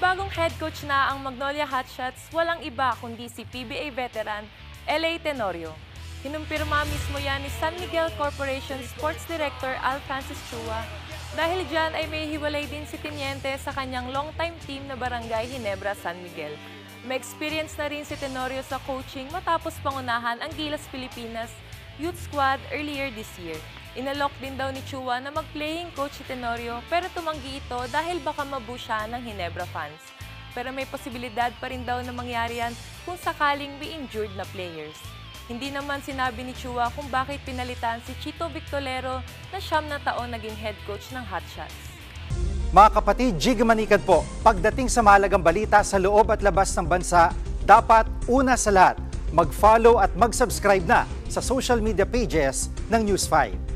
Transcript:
bagong head coach na ang Magnolia Hotshots, walang iba kundi si PBA veteran L.A. Tenorio. Kinumpirma mismo yan ni San Miguel Corporation Sports Director Al Francis Chua. Dahil dyan ay may hiwalay din si Teniente sa kanyang long-time team na Barangay Ginebra San Miguel. May experience na rin si Tenorio sa coaching matapos pangunahan ang Gilas Pilipinas Youth Squad earlier this year. Inalok din daw ni Chua na mag-playing coach si Tenorio pero tumanggi ito dahil baka mabu siya ng Ginebra fans. Pero may posibilidad pa rin daw na mangyari yan kung sakaling may injured na players. Hindi naman sinabi ni Chua kung bakit pinalitan si Chito Victolero na 9 na taon naging head coach ng Hotshots. Mga kapatid, Jig Manikad po, pagdating sa mahalagang balita sa loob at labas ng bansa, dapat una sa lahat, mag-follow at mag-subscribe na sa social media pages ng News 5.